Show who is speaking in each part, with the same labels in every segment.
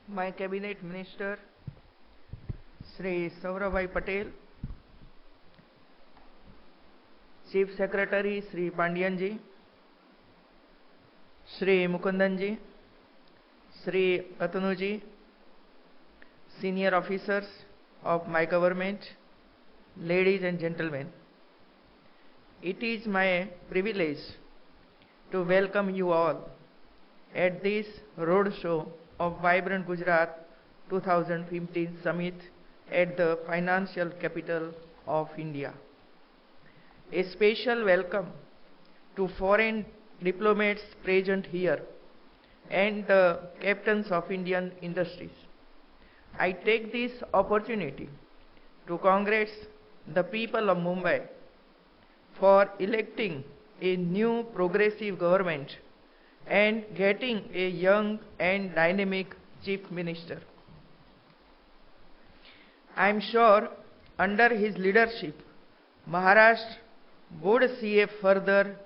Speaker 1: my cabinet minister, Sri Saurabhai Patel, Chief Secretary Sri Pandianji, Sri Mukundanji, Sri Atanuji, senior officers of my government, ladies and gentlemen. It is my privilege to welcome you all at this roadshow of Vibrant Gujarat 2015 Summit at the financial capital of India. A special welcome to foreign diplomats present here and the captains of Indian industries. I take this opportunity to congratulate the people of Mumbai for electing a new progressive government and getting a young and dynamic chief minister. I am sure under his leadership, Maharashtra would see a further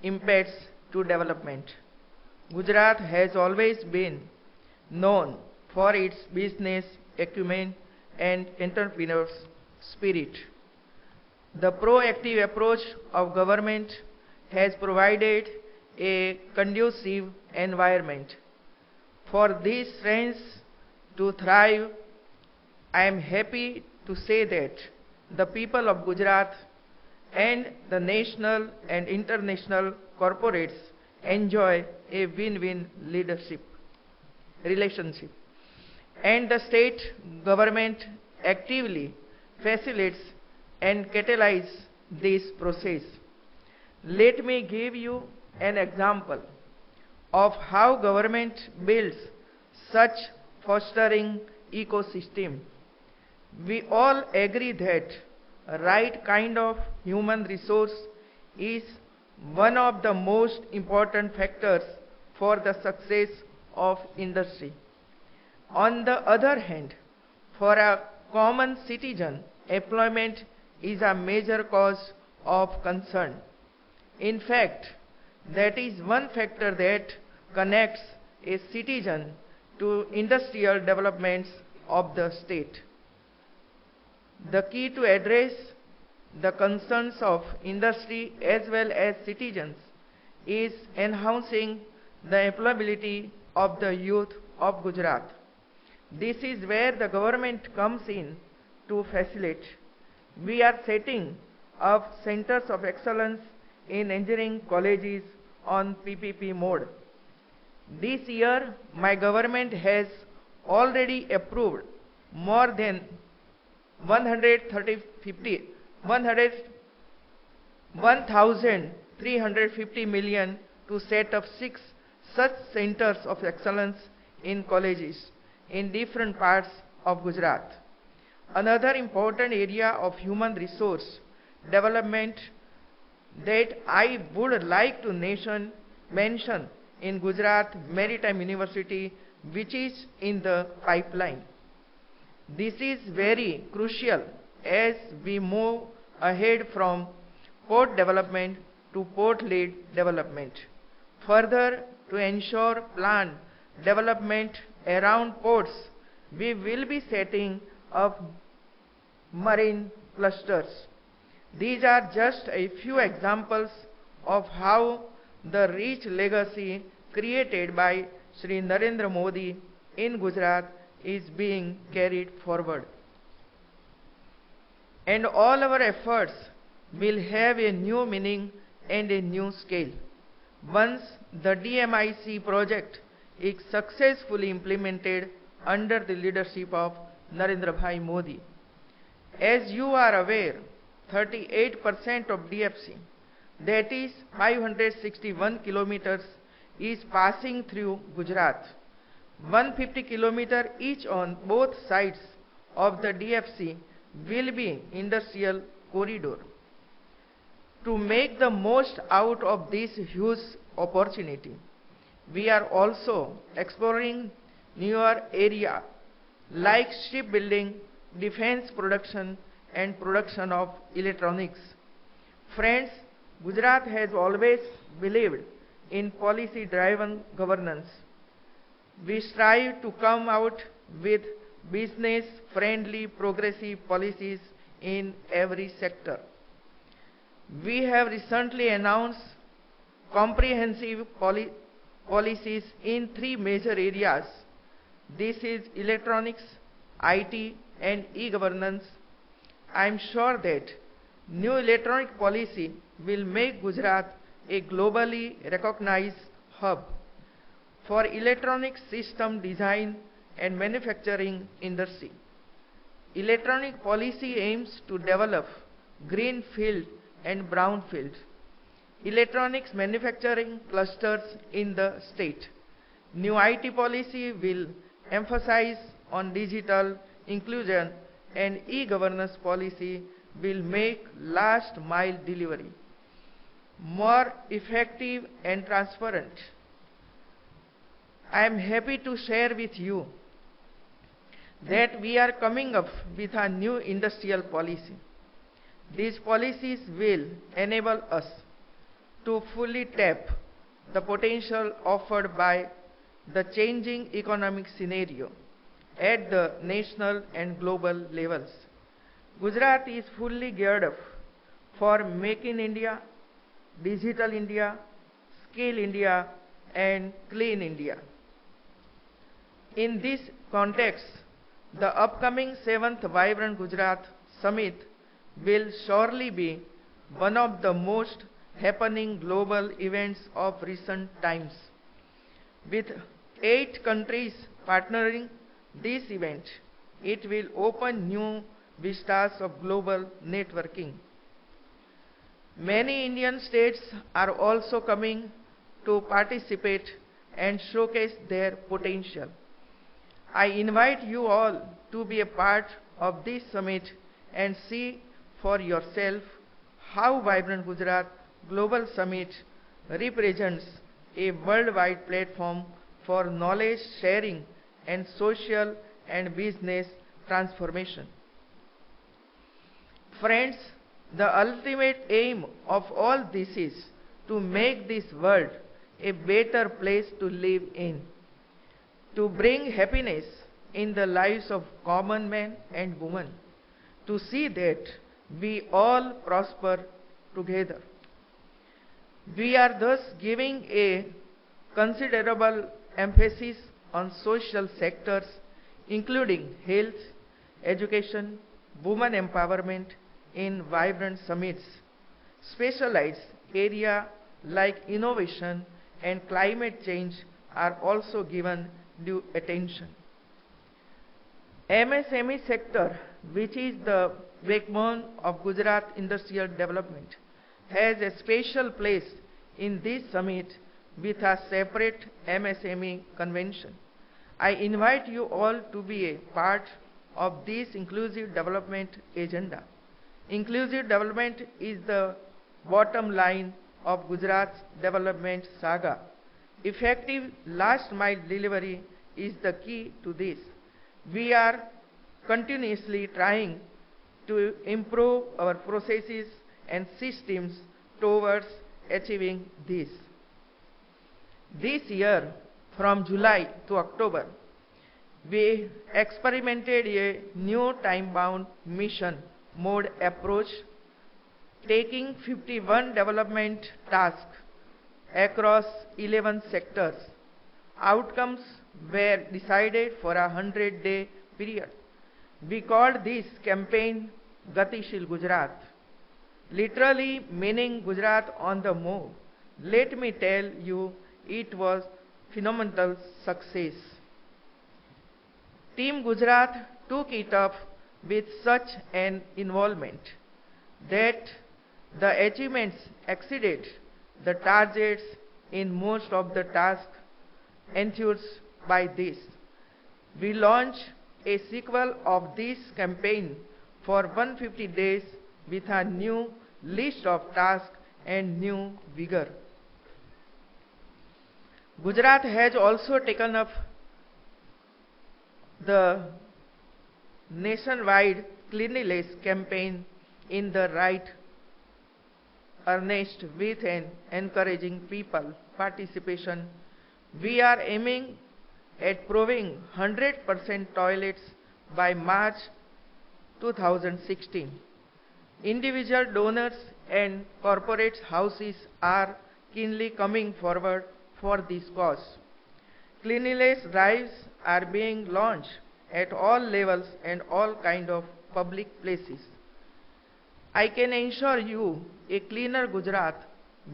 Speaker 1: impetus to development. Gujarat has always been known for its business acumen and entrepreneurial spirit. The proactive approach of government has provided a conducive environment for these strengths to thrive. I am happy to say that the people of Gujarat and the national and international corporates enjoy a win-win leadership relationship, and the state government actively facilitates and catalyzes this process. Let me give you an example of how government builds such fostering ecosystem. We all agree that right kind of human resource is one of the most important factors for the success of industry. On the other hand, for a common citizen, employment is a major cause of concern. In fact, that is one factor that connects a citizen to industrial developments of the state. The key to address the concerns of industry as well as citizens is enhancing the employability of the youth of Gujarat. This is where the government comes in to facilitate. We are setting up centers of excellence in engineering colleges on PPP mode. This year, my government has already approved more than 1,350 million to set up 6 such centers of excellence in colleges in different parts of Gujarat. Another important area of human resource development that I would like to mention in Gujarat Maritime University, which is in the pipeline. This is very crucial as we move ahead from port development to port-led development. Further, to ensure planned development around ports, we will be setting up marine clusters. These are just a few examples of how the rich legacy created by Sri Narendra Modi in Gujarat is being carried forward. And all our efforts will have a new meaning and a new scale once the DMIC project is successfully implemented under the leadership of Narendra Bhai Modi. As you are aware, 38% of DFC, that is 561 kilometers, is passing through Gujarat. 150 kilometers each on both sides of the DFC will be industrial corridor. To make the most out of this huge opportunity, we are also exploring newer areas like shipbuilding, defense production and production of electronics. Friends, Gujarat has always believed in policy-driven governance. We strive to come out with business-friendly, progressive policies in every sector. We have recently announced comprehensive policies in three major areas. This is electronics, IT, and e-governance. I am sure that new electronic policy will make Gujarat a globally recognized hub for electronic system design and manufacturing industry. Electronic policy aims to develop greenfield and brownfield electronics manufacturing clusters in the state. New IT policy will emphasize on digital inclusion, and e-governance policy will make last mile delivery more effective and transparent. I am happy to share with you that we are coming up with a new industrial policy. These policies will enable us to fully tap the potential offered by the changing economic scenario at the national and global levels. Gujarat is fully geared up for Make in India, Digital India, Skill India, and Clean India. In this context, the upcoming 7th Vibrant Gujarat Summit will surely be one of the most happening global events of recent times. With 8 countries partnering this event, it will open new vistas of global networking. Many Indian states are also coming to participate and showcase their potential. I invite you all to be a part of this summit and see for yourself how Vibrant Gujarat Global Summit represents a worldwide platform for knowledge sharing and social and business transformation. Friends, the ultimate aim of all this is to make this world a better place to live in, to bring happiness in the lives of common men and women, to see that we all prosper together. We are thus giving a considerable emphasis on social sectors including health, education, women empowerment in Vibrant Summits. Specialized areas like innovation and climate change are also given due attention. MSME sector, which is the backbone of Gujarat industrial development, has a special place in this summit with a separate MSME convention. I invite you all to be a part of this inclusive development agenda. Inclusive development is the bottom line of Gujarat's development saga. Effective last mile delivery is the key to this. We are continuously trying to improve our processes and systems towards achieving this. This year, from July to October, we experimented a new time-bound mission mode approach, taking 51 development tasks across 11 sectors. Outcomes were decided for a 100-day period. We called this campaign Gatishil Gujarat, literally meaning Gujarat on the move. Let me tell you, it was phenomenal success. Team Gujarat took it up with such an involvement that the achievements exceeded the targets in most of the tasks enthused by this. We launched a sequel of this campaign for 150 days with a new list of tasks and new vigor. Gujarat has also taken up the nationwide cleanliness campaign in the right earnest with an encouraging people participation. We are aiming at proving 100% toilets by March 2016. Individual donors and corporate houses are keenly coming forward for this cause. Cleanliness drives are being launched at all levels and all kind of public places. I can ensure you a cleaner Gujarat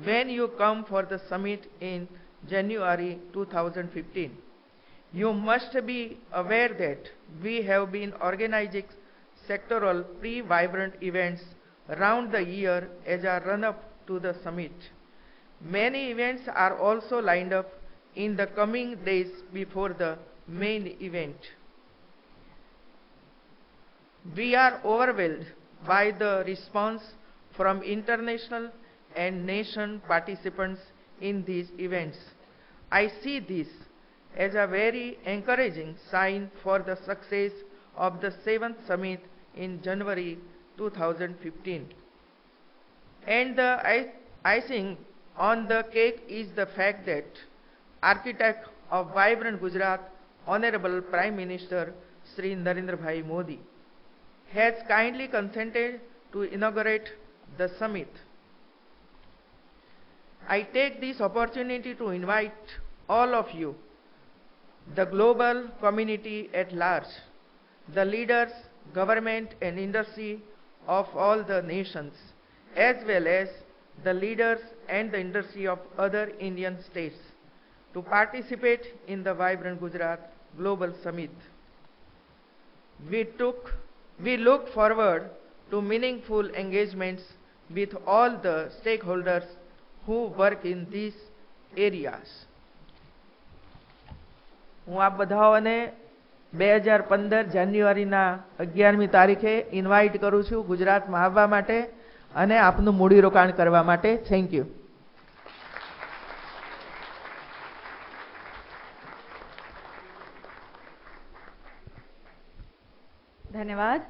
Speaker 1: when you come for the summit in January 2015. You must be aware that we have been organizing sectoral pre-vibrant events around the year as a run-up to the summit. Many events are also lined up in the coming days before the main event. We are overwhelmed by the response from international and nation participants in these events. I see this as a very encouraging sign for the success of the 7th summit in January 2015. And the icing on the cake is the fact that architect of Vibrant Gujarat, Honorable Prime Minister Sri Narendra Bhai Modi, has kindly consented to inaugurate the summit. I take this opportunity to invite all of you, the global community at large, the leaders, government and industry of all the nations, as well as the leaders and the industry of other Indian states to participate in the Vibrant Gujarat Global Summit. We look forward to meaningful engagements with all the stakeholders who work in these areas. હું આપ બધાઓને 2015 જાન્યુઆરીના 11મી તારીખે invite કરું છું ગુજરાતમાં આવવા માટે અને આપનું મૂડીરોકાણ કરવા માટે. Thank you.
Speaker 2: ધન્યવાદ.